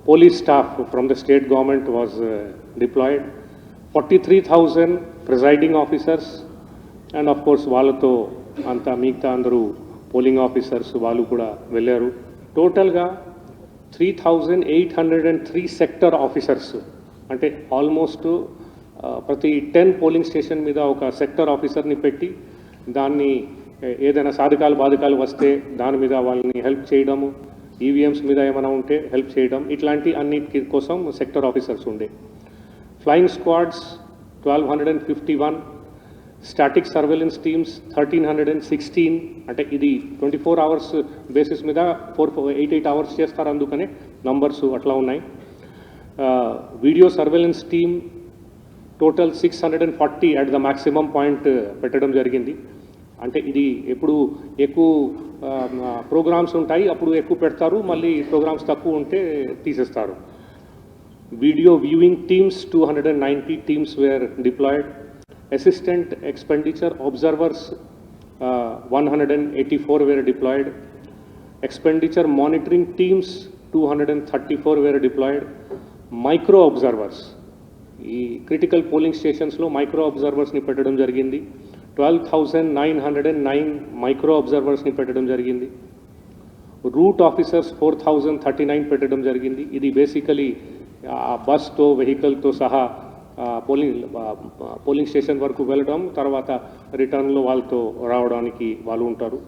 police staff from the state government was deployed, 43,000 presiding officers, and of course వాళ్ళతో అంతా మిగతా అందరూ polling officers వాళ్ళు కూడా వెళ్ళారు. టోటల్గా 3,803 సెక్టర్ ఆఫీసర్స్, అంటే ఆల్మోస్ట్ ప్రతి 10 పోలింగ్ స్టేషన్ మీద ఒక సెక్టర్ ఆఫీసర్ని పెట్టి దాన్ని ఏదైనా సాధకాలు బాధకాలు వస్తే దాని మీద వాళ్ళని హెల్ప్ చేయడము, ఈవీఎంస్ మీద ఏమైనా ఉంటే హెల్ప్ చేయడం, ఇట్లాంటి అన్నిటి కోసం సెక్టర్ ఆఫీసర్స్ ఉండే. Flying squads 1,251, static surveillance teams 1,316, అంటే ఇది 24 hours బేసిస్ మీద 8 hours చేస్తారు, అందుకనే నంబర్స్ అట్లా ఉన్నాయి. Video surveillance team total 640 at the maximum point పెట్టడం జరిగింది. అంటే ఇది ఎప్పుడు ఎక్కువ ప్రోగ్రామ్స్ ఉంటాయి అప్పుడు ఎక్కువ పెడతారు, మళ్ళీ ప్రోగ్రామ్స్ తక్కువ ఉంటే తీసేస్తారు. Video viewing teams 290 teams were deployed. Assistant expenditure observers 184 were deployed. Expenditure monitoring teams 234 were deployed. Micro observers, ఈ క్రిటికల్ పోలింగ్ స్టేషన్స్లో మైక్రో అబ్జర్వర్స్ని పెట్టడం జరిగింది. 12,909 మైక్రో అబ్జర్వర్స్ని పెట్టడం జరిగింది. రూట్ ఆఫీసర్స్ 4,039 పెట్టడం జరిగింది. ఇది బేసికలీ బస్తో వెహికల్తో సహా పోలింగ్ స్టేషన్ వరకు వెళ్ళడం, తర్వాత రిటర్న్లో వాళ్ళతో రావడానికి వాళ్ళు ఉంటారు.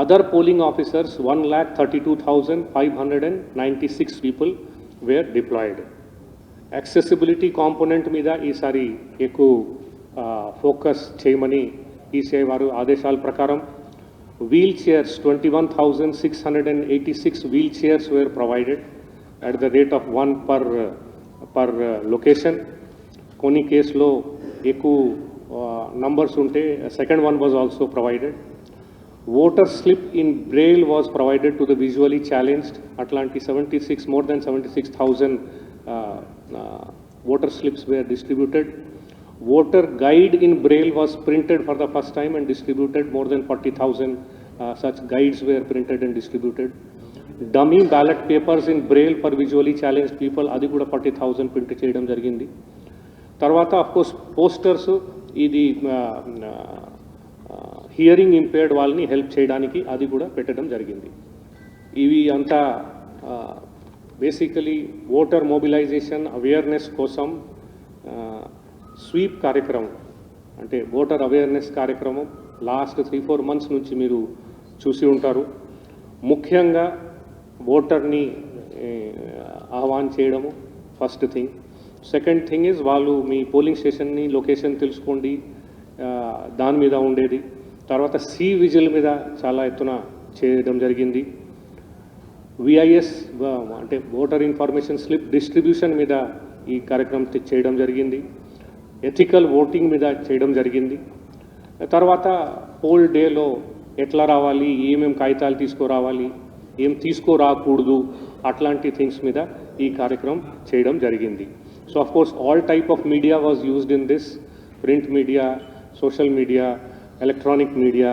Other polling officers 1,32,596 people were deployed. Accessibility component మీద ఈసారి ఎక్కువ ఫోకస్ చేయమని ఈసీఐ వారు ఆదేశాల ప్రకారం wheelchairs 21,686 wheelchairs were provided at the rate of 1 per location. కొన్ని కేసులో ఎక్కువ నంబర్స్ ఉంటే second one was also provided. Voter slip in Braille was provided to the visually challenged. అట్లాంటి 76 more than 76,000 voter slips were distributed. Voter guide in braille was printed for the first time and distributed. More than 40,000 such guides were printed and distributed. Dummy ballot papers in braille for visually challenged people, అది కూడా 40,000 print చేయడం జరిగింది. తర్వాత of course posters, ఇది hearing impaired వాళ్ళని help చేయడానికి అది కూడా పెట్టడం జరిగింది. ఇవి అంతా బేసికలీ ఓటర్ మొబిలైజేషన్ అవేర్నెస్ కోసం స్వీప్ కార్యక్రమం, అంటే ఓటర్ అవేర్నెస్ కార్యక్రమం లాస్ట్ 3-4 months నుంచి మీరు చూసి ఉంటారు. ముఖ్యంగా ఓటర్ని ఆహ్వాన్ చేయడము first thing. Second thing is వాళ్ళు మీ పోలింగ్ స్టేషన్ని లొకేషన్ తెలుసుకోండి, దాని మీద ఉండేది. తర్వాత సి విజిల్ మీద చాలా ఎత్తున చేయడం జరిగింది. విఐఎస్ అంటే ఓటర్ ఇన్ఫర్మేషన్ స్లిప్ డిస్ట్రిబ్యూషన్ మీద ఈ కార్యక్రమం చేయడం జరిగింది. ఎథికల్ ఓటింగ్ మీద చేయడం జరిగింది. తర్వాత పోల్ డేలో ఎట్లా రావాలి, ఏమేమి కాగితాలు తీసుకురావాలి, ఏం తీసుకురాకూడదు, అట్లాంటి థింగ్స్ మీద ఈ కార్యక్రమం చేయడం జరిగింది. So of course all type of media was used in this, print media, social media, electronic media.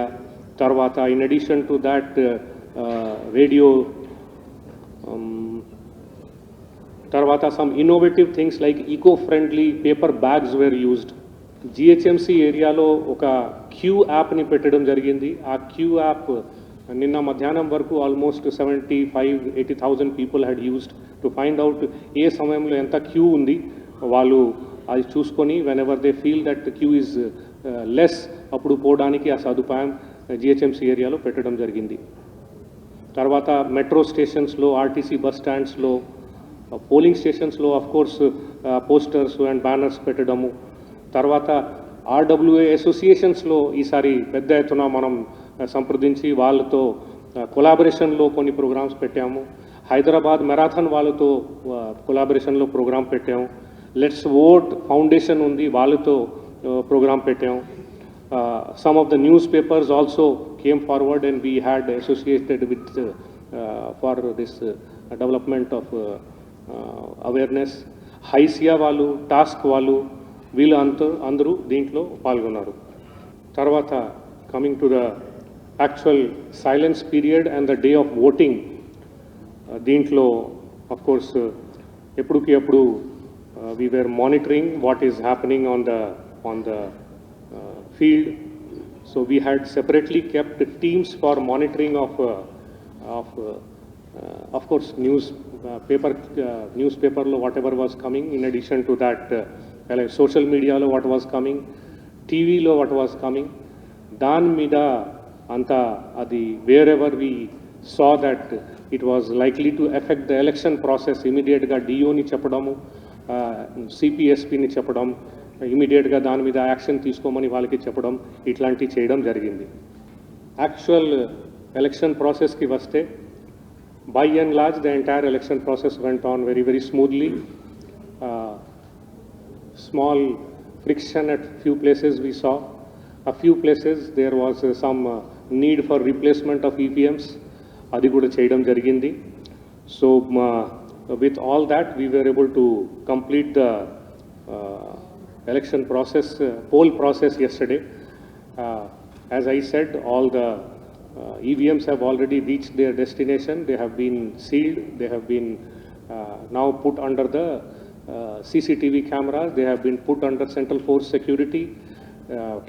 తర్వాత in addition to that radio, తర్వాత some innovative things like eco friendly paper bags were used. GHMC ఏరియాలో ఒక queue యాప్ని పెట్టడం జరిగింది. ఆ queue app నిన్న మధ్యాహ్నం వరకు almost 75,000-80,000 people had used to find out ఏ సమయంలో ఎంత క్యూ ఉంది. వాళ్ళు అది చూసుకొని whenever they feel that queue is less అప్పుడు పోవడానికి ఆ సదుపాయం జిహెచ్ఎంసీ ఏరియాలో పెట్టడం జరిగింది. తర్వాత మెట్రో స్టేషన్స్లో, ఆర్టీసీ బస్ స్టాండ్స్లో, పోలింగ్ స్టేషన్స్లో అఫ్కోర్స్ పోస్టర్స్ అండ్ బ్యానర్స్ పెట్టడము. తర్వాత ఆర్డబ్ల్యూఏ అసోసియేషన్స్లో ఈసారి పెద్ద ఎత్తున మనం సంప్రదించి వాళ్ళతో కొలాబరేషన్లో కొన్ని ప్రోగ్రామ్స్ పెట్టాము. హైదరాబాద్ మెరాథన్ వాళ్ళతో కొలాబరేషన్లో ప్రోగ్రామ్ పెట్టాము. లెట్స్ ఓట్ ఫౌండేషన్ ఉంది, వాళ్ళతో ప్రోగ్రామ్ పెట్టాము. Some of the newspapers also came forward and we had associated with for this development of awareness. HYSEA వాళ్ళు, టాస్క్ వాళ్ళు, వీళ్ళు అందరూ దీంట్లో పాల్గొన్నారు. తర్వాత coming to the actual silence period and the day of voting, దీంట్లో of course, ఎప్పుడుకి ఎప్పుడు we were monitoring what is happening on the field. So we had separately kept teams for monitoring of course newspaper lo whatever was coming. In addition to that, social media lo what was coming, TV lo what was coming. Dan mida anta adi wherever we saw that it was likely to affect the election process, immediate ga DO ni cheppadamu, CPSP ni చెప్పడం, ఇమీడియట్గా దాని మీద action తీసుకోమని వాళ్ళకి చెప్పడం, ఇట్లాంటివి చేయడం జరిగింది. యాక్చువల్ ఎలక్షన్ ప్రాసెస్కి వస్తే by and large the entire election process went on very very smoothly. Small friction at few places we saw. A few places there was some need for replacement of EVMs, అది కూడా చేయడం జరిగింది. So with all that we were able to complete the election process, poll process yesterday. As I said, all the EVMs have already reached their destination. They have been sealed. They have been now put under the CCTV cameras. They have been put under Central Force security.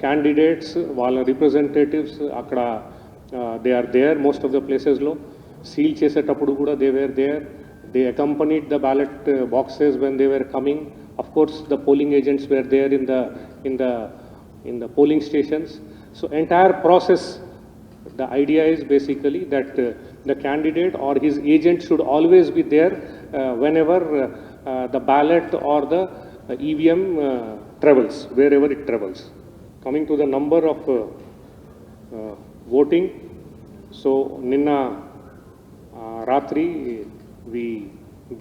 Candidates, వాళ్ళ representatives, అక్కడ they are there most of the places లో. Seal చేసేటప్పుడు కూడా they were there. They accompanied the ballot boxes when they were coming. Of course, the polling agents were there in the polling stations. So entire process, the idea is basically that the candidate or his agent should always be there whenever the ballot or the EVM travels, wherever it travels. Coming to the number of voting, so Ninna Ratri, we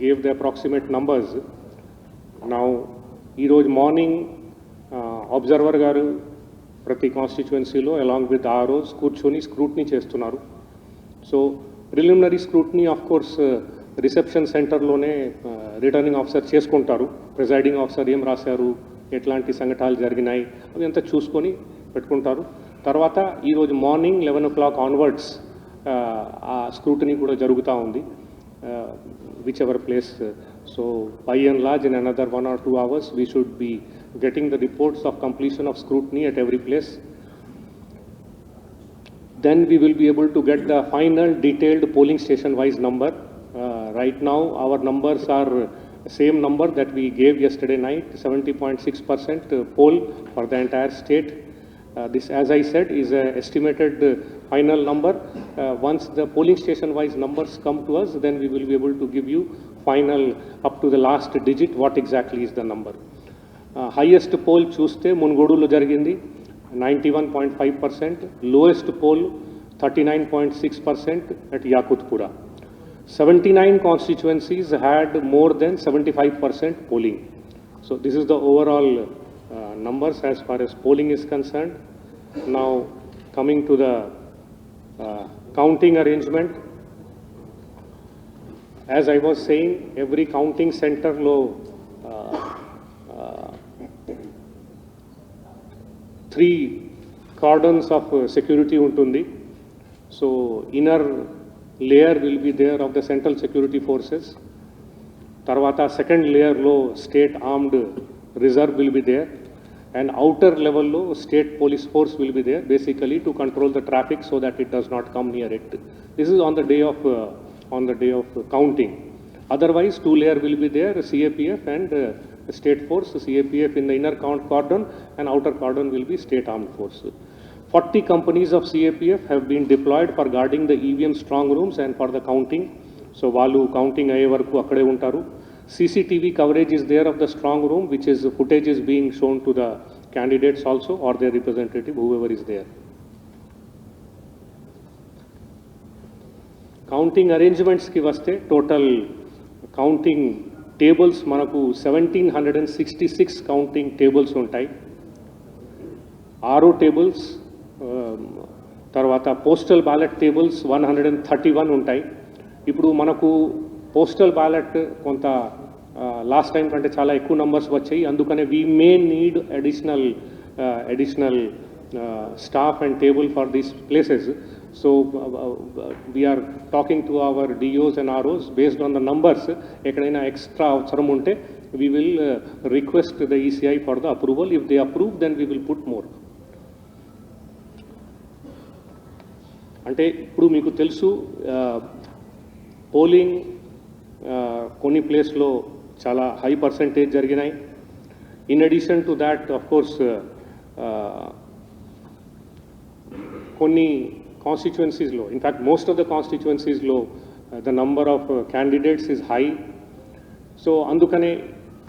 gave the approximate numbers. Now, ఈరోజు morning observer గారు ప్రతి కాన్స్టిట్యువెన్సీలో along with ROs కూర్చొని scrutiny చేస్తున్నారు. So preliminary scrutiny of course reception సెంటర్లోనే returning officer చేసుకుంటారు. Presiding officer ఏం రాశారు, ఎట్లాంటి సంఘటనలు జరిగినాయి అవి అంతా చూసుకొని పెట్టుకుంటారు. తర్వాత ఈరోజు మార్నింగ్ 11 o'clock ఆన్వర్డ్స్ ఆ స్క్రూటినీ కూడా జరుగుతూ ఉంది, whichever place. So by and large in another 1 or 2 hours we should be getting the reports of completion of scrutiny at every place. Then we will be able to get the final detailed polling station wise number. Right now our numbers are same number that we gave yesterday night, 70.6% poll for the entire state. This, as I said, is a estimated final number. Once the polling station wise numbers come to us, then we will be able to give you final up to the last digit what exactly is the number. Highest poll చూస్తే మున్గోడులో జరిగింది 91.5%, lowest poll 39.6% at Yakutpura. 79 constituencies had more than 75% polling. So this is the overall numbers as far as polling is concerned. Now coming to the counting arrangement, as I was saying, every counting center lo 3 cordons of security untundi. So inner layer will be there of the central security forces. Tarvata second layer lo state armed reserve will be there, and outer level lo state police force will be there basically to control the traffic so that it does not come near it. This is on the day of counting. Otherwise 2 layer will be there, CAPF and state force. CAPF in the inner cordon and outer cordon will be state armed force. 40 companies of CAPF have been deployed for guarding the EVM strong rooms and for the counting. So వాళ్ళు counting అయ్యే వరకు అక్కడే ఉంటారు. CCTV coverage is there of the strong room, which is footage is being shown to the candidates also or their representative, whoever is there. Counting arrangements ki vaste total counting tables manaku 1766 counting tables ఉంటాయి. RO tables, తర్వాత postal ballot tables 131 ఉంటాయి. ఇప్పుడు మనకు postal ballot కొంత last time కంటే చాలా ఎక్కువ numbers వచ్చాయి. అందుకనే we may need additional staff and table for these places. So we are talking to our DOs and ROs based on the numbers. Ekadaina extra avasaram unte we will request the ECI for the approval. If they approve, then we will put more. అంటే ఇప్పుడు మీకు తెలుసు polling కొన్ని ప్లేస్లో చాలా high percentage జరిగినాయి. In addition to that of course కొన్ని కాన్స్టిట్యుయెన్సీస్లో, ఇన్ఫ్యాక్ట్ మోస్ట్ ఆఫ్ ద కాన్స్టిట్యుయెన్సీస్లో the number of candidates is high. So అందుకనే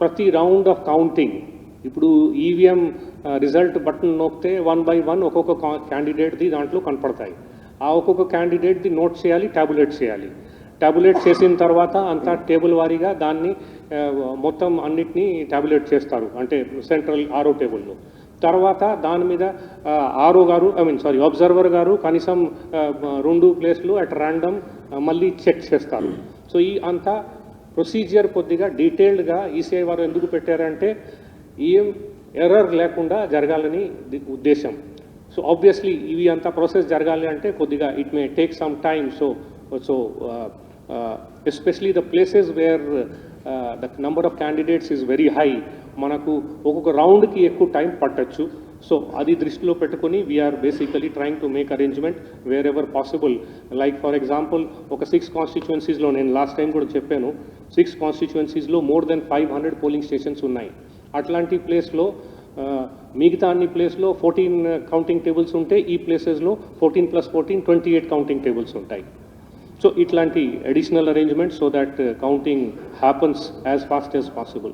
ప్రతి రౌండ్ ఆఫ్ కౌంటింగ్ ఇప్పుడు ఈవీఎం రిజల్ట్ బటన్ నొక్కితే 1 by 1 ఒక్కొక్క క్యాండిడేట్ది దాంట్లో కనపడతాయి. ఆ ఒక్కొక్క క్యాండిడేట్ది నోట్ చేయాలి, ట్యాబులేట్ చేయాలి. ట్యాబులేట్ చేసిన తర్వాత అంతా టేబుల్ వారీగా దాన్ని మొత్తం అన్నిటినీ ట్యాబులేట్ చేస్తారు, అంటే సెంట్రల్ ఆర్ఓ టేబుల్లో. తర్వాత దాని మీద ఆర్ఓ గారు అబ్జర్వర్ గారు కనీసం 2 ప్లేస్లు అట్ ర్యాండమ్ మళ్ళీ చెక్ చేస్తారు. సో ఈ అంతా ప్రొసీజర్ కొద్దిగా డీటెయిల్డ్గా ఈసీఐ వారు ఎందుకు పెట్టారంటే ఏం ఎర్రర్ లేకుండా జరగాలని ఉద్దేశం. సో ఆబ్వియస్లీ ఇవి అంతా ప్రాసెస్ జరగాలి అంటే కొద్దిగా it may take some time. So especially the places where the number of candidates is very high, మనకు ఒక్కొక్క రౌండ్కి ఎక్కువ టైం పట్టచ్చు. సో అది దృష్టిలో పెట్టుకొని we're basically trying to make arrangement wherever possible. Like for example ఒక 6 కాన్స్టిట్యుయెన్సీస్లో, నేను లాస్ట్ టైం కూడా చెప్పాను, 6 కాన్స్టిట్యుయెన్సీస్లో మోర్ దెన్ 500 పోలింగ్ స్టేషన్స్ ఉన్నాయి. అట్లాంటి ప్లేస్లో మిగతా అన్ని ప్లేస్లో 14 కౌంటింగ్ టేబుల్స్ ఉంటే ఈ ప్లేసెస్లో 14 + 14 28 కౌంటింగ్ టేబుల్స్ ఉంటాయి. సో ఇట్లాంటి additional arrangements so that counting happens as fast as possible.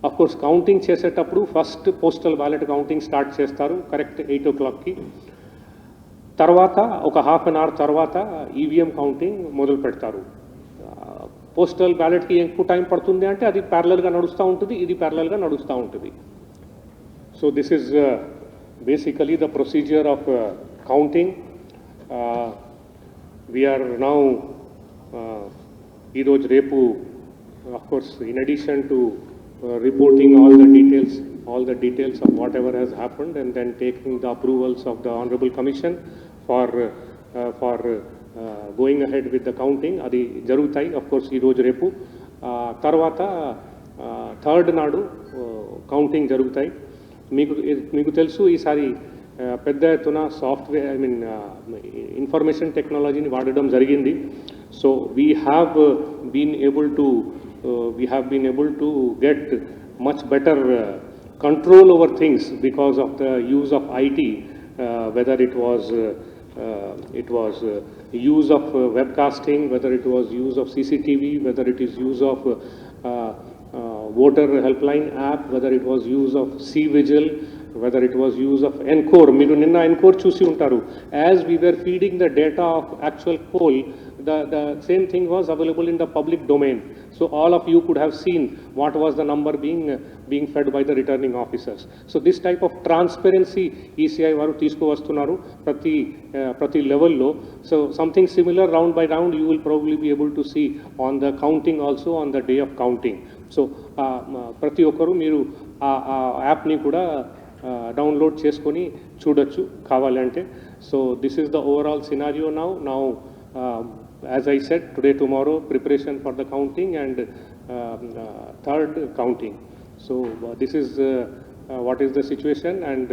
Of course counting చేసేటప్పుడు first postal ballot counting start చేస్తారు కరెక్ట్ 8 o'clockకి. తర్వాత ఒక హాఫ్ అన్ అవర్ తర్వాత ఈవీఎం కౌంటింగ్ మొదలు పెడతారు. పోస్టల్ బ్యాలెట్కి ఎక్కువ టైం పడుతుంది అంటే అది ప్యారలల్గా నడుస్తూ ఉంటుంది, ఇది ప్యారలల్గా నడుస్తూ ఉంటుంది. So this is basically the procedure of counting. We're now ఈరోజు రేపు of course in addition to reporting all the details of whatever has happened and then taking the approvals of the honorable commission for going ahead with the counting adi jarugutai. Of course ee roju repu tarvata 3rd naadu counting jarugutai. Meeku telusu ee sari pedda ettuna software information technology ni vaadadam jarigindi. So we have been able to get much better control over things because of the use of IT, whether it was use of webcasting, whether it was use of CCTV, whether it is use of voter helpline app, whether it was use of C-Vigil, whether it was use of Encore. Meeru ninna Encore chusi untaru. As we were feeding the data of actual poll, the same thing was available in the public domain. So all of you could have seen what was the number being fed by the returning officers. So this type of transparency ECI varu teesko vastunaru prati level lo. So something similar round by round you will probably be able to see on the counting also on the day of counting. So prati okkaru meeru aa app ni kuda download cheskoni చూడొచ్చు కావాలంటే. So this is the overall scenario now. As I said, today, tomorrow, preparation for the counting and 3rd counting. So this is what is the situation, and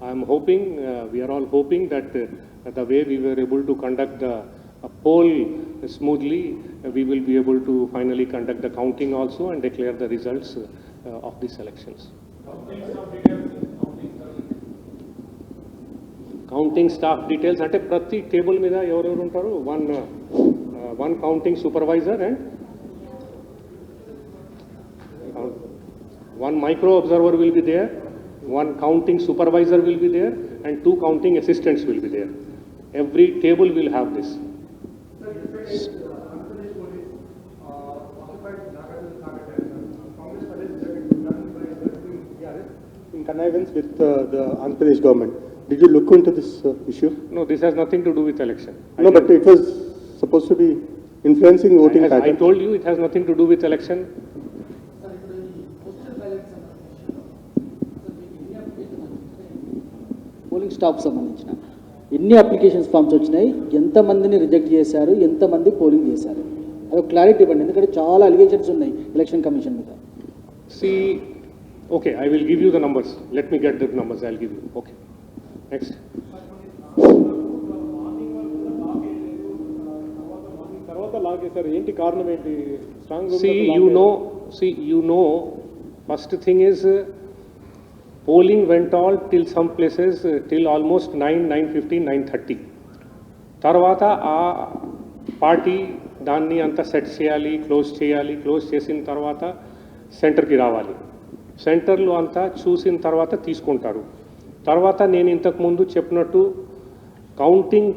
I am hoping, we are all hoping that the way we were able to conduct the poll smoothly, we will be able to finally conduct the counting also and declare the results of these elections. Counting staff details అంటే ప్రతి table మీద ఎవరెవరు ఉంటారు, one counting supervisor and 1 micro observer will be there, 1 counting supervisor will be there, and 2 counting assistants will be there. Every table will have this. In connivance with the Andhra Pradesh government. Did you look into this issue? No, this has nothing to do with election. No, but it was supposed to be influencing voting patterns. I told you it has nothing to do with election. Polling staff సంబంధించిన ఎన్ని applications forms వచ్చినాయి, ఎంతమందిని reject చేశారు, ఎంతమంది polling చేశారు, అది clarity ఇవ్వండి. ఎందుకంటే చాలా అలిగేషన్స్ ఉన్నాయి ఎలక్షన్ కమిషన్ మీద. See, okay, I will give you the numbers. Let me get the numbers, I'll give you. Okay. Next. తర్వాత లాగేశారు, ఏంటి కారణం ఏంటి? Strong See, you know, first thing is polling went on till some places till almost 9:15, 9:30. తర్వాత ఆ party దాన్ని అంతా set చేయాలి, close చేసిన తర్వాత సెంటర్కి రావాలి. సెంటర్లో అంతా చూసిన తర్వాత తీసుకుంటారు. తర్వాత నేను ఇంతకుముందు చెప్పినట్టు counting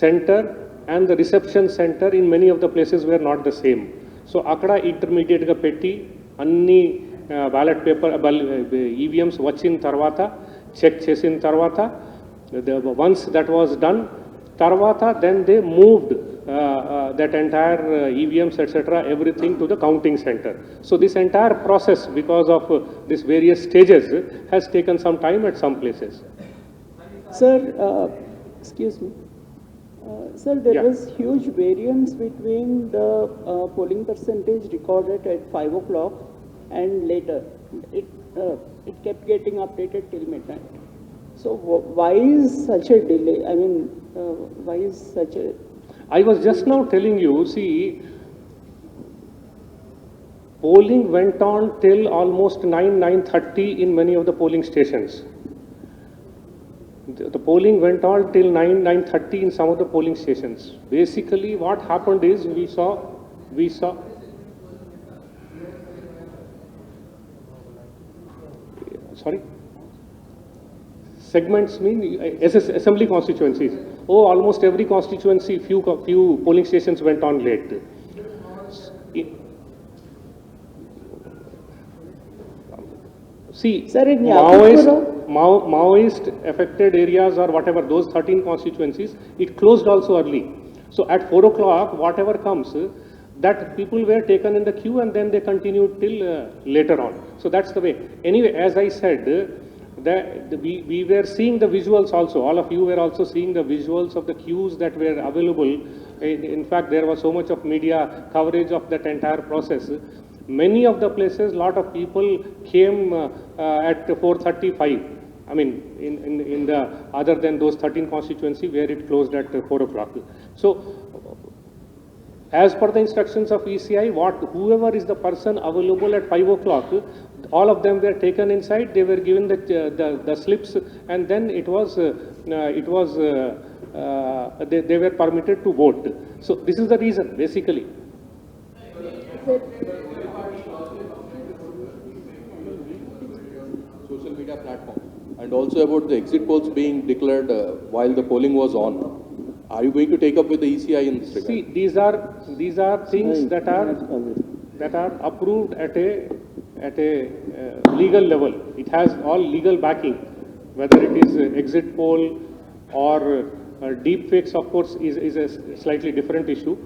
centre and the reception centre in many of the places where not the same. So అక్కడ ఇంటర్మీడియట్గా పెట్టి అన్ని బ్యాలెట్ పేపర్ ఈవీఎంస్ వచ్చిన తర్వాత చెక్ చేసిన తర్వాత వన్స్ దట్ వాజ్ డన్, తర్వాత then they moved that entire EVMs etc. everything to the counting center. So this entire process, because of these various stages, has taken some time at some places. Sir, excuse me. Sir, there Yeah. was huge variance between the polling percentage recorded at 5 o'clock and later. It kept getting updated till midnight. So why is such a delay? I mean, why is such a... I was just now telling you, see, polling went on till almost 9:30 in many of the polling stations. The polling went on till 9:30 in some of the polling stations. Basically, what happened is we saw. Sorry. Segments mean assembly constituencies. Oh, almost every constituency, few polling stations went on late. See, Sir, in Maoist affected areas or whatever, those 13 constituencies, it closed also early. So at 4 o'clock, whatever comes, that people were taken in the queue and then they continued till later on. So that's the way. Anyway, as I said, we were seeing the visuals also. All of you were also seeing the visuals of the queues that were available. In fact, there was so much of media coverage of that entire process. Many of the places, lot of people came at 4:35. I mean, in the other than those 13 constituency where it closed at 4 o'clock. So, as per the instructions of ECI, whoever is the person available at 5 o'clock, all of them were taken inside. They were given the slips, and then they were permitted to vote. So this is the reason, basically. Social media platform, and also about the exit polls being declared while the polling was on. Are you going to take up with the ECI in this regard? See, these are things that are approved at a legal level. It has all legal backing, whether it is exit poll or deep fakes, of course, is a slightly different issue.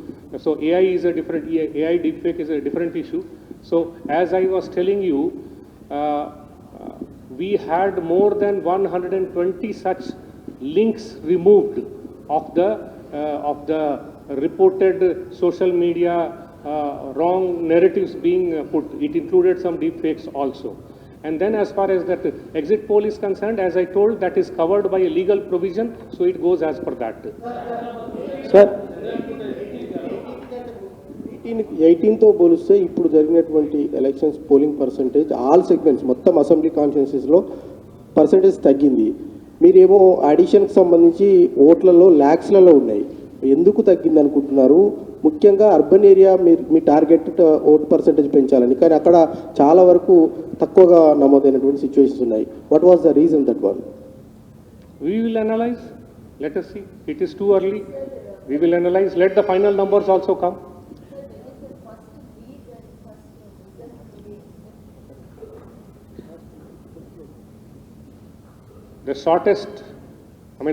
So AI deep fake is a different issue. So as I was telling you, we had more than 120 such links removed of the reported social media wrong narratives being put. It included some deep fakes also. And then as far as that exit poll is concerned, as I told, that is covered by a legal provision, so it goes as per that. Sir 18తో పోలిస్తే ఇప్పుడు జరిగినటువంటి elections polling percentage all segments మొత్తం assembly కాన్స్టిట్యున్సీస్లో percentage తగ్గింది. మీరేమో అడిషన్కి సంబంధించి ఓట్లలో ల్యాక్స్లలో ఉన్నాయి. ఎందుకు తగ్గింది అనుకుంటున్నారు? ముఖ్యంగా అర్బన్ ఏరియా మీ టార్గెట్ ఓట్ పర్సంటేజ్ పెంచాలని, కానీ అక్కడ చాలా వరకు తక్కువగా నమోదైనటువంటి సిచ్యువేషన్స్ ఉన్నాయి. What was the reason that one? We will analyze. Let us see. It is too early. We will analyze. Let the final numbers also come. The shortest,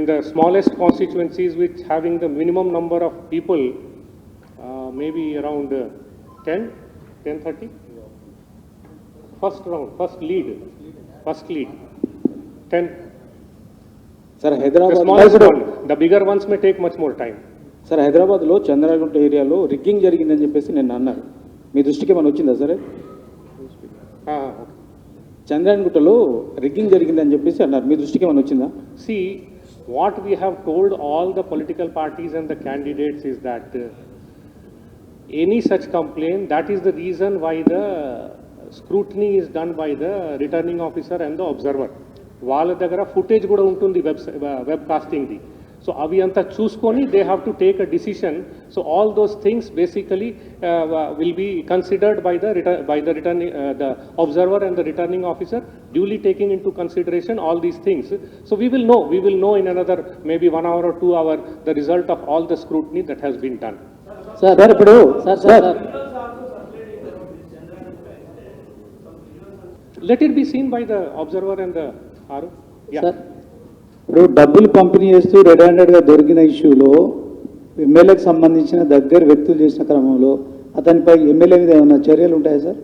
the smallest constituencies which having the minimum number of people, maybe around 10:30. First round, first lead, 10. Sir The Hyderabad smallest one, the bigger ones may take much more time. Sir హైదరాబాద్లో చంద్రగుంట ఏరియాలో rigging జరిగిందని చెప్పేసి నేను అన్నారు, మీ దృష్టికి ఏమైనా వచ్చిందా సరే? Okay. చంద్రగుంటలో రిగ్గింగ్ జరిగిందని చెప్పేసి అన్నారు, మీ దృష్టికి ఏమైనా వచ్చిందా? See, what we have told all the political parties and the candidates is that any such complaint, that is the reason why the scrutiny is done by the returning officer and the observer. వాళ్ళ దగ్గర footage కూడా ఉంటుంది web కాస్టింగ్ది. So అవి అంతా చూసుకొని they have to take a decision. So all those things basically will be considered by the returning the observer and the returning officer, duly taking into consideration all these things. So we will know in another maybe 1 hour or 2 hours the result of all the scrutiny that has been done. Sir ఇప్పుడు sir Let it be seen by the observer and the RO. Yeah. Sir ఇప్పుడు డబ్బులు పంపిణీ చేస్తూ red హ్యాండెడ్గా దొరికిన ఇష్యూలో ఎమ్మెల్యేకి సంబంధించిన దగ్గర వ్యక్తులు చేసిన క్రమంలో అతనిపై ఎమ్మెల్యే మీద ఏమైనా చర్యలు ఉంటాయా sir?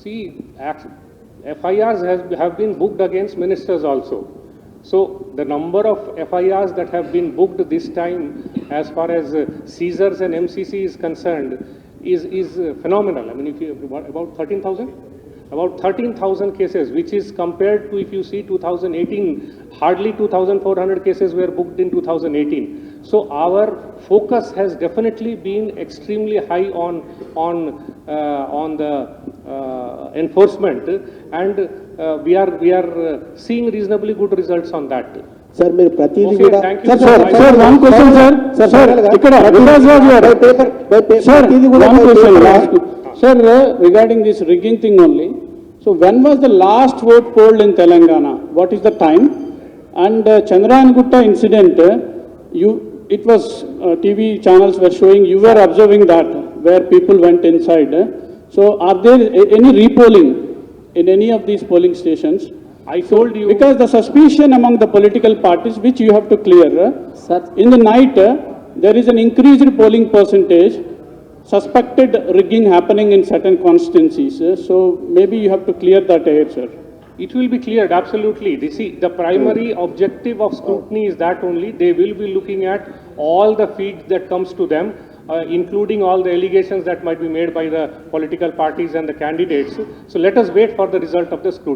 See, FIRs have been booked against ministers also. So the number of FIRs that have been booked this time as far as Caesars and MCC is concerned is phenomenal. I mean, if you, about 13,000? About 13,000 cases, which is compared to, if you see 2018, hardly 2,400 cases were booked in 2018. So our focus has definitely been extremely high on the enforcement, and we are seeing reasonably good results on that. Sir మీరు ప్రతిదీ Okay, కూడా thank you. Sir, one question, sir. Sir, ఇక్కడ Vikas Raj garu. Sir, one question last. Sir, regarding this rigging thing only. So when was the last vote polled in Telangana? What is the time? And Chandrayana incident, it was TV channels were showing, you were observing that where people went inside. So are there any repolling in any of these polling stations? I told you. Because the suspicion among the political parties, which you have to clear, Sir. in the night, there is an increased polling percentage, suspected rigging happening in certain constituencies. So maybe you have to clear that air, sir. It will be cleared, absolutely. The primary objective of scrutiny is that only. They will be looking at all the feeds that comes to them, including all the allegations that might be made by the political parties and the candidates. So let us wait for the result of the scrutiny.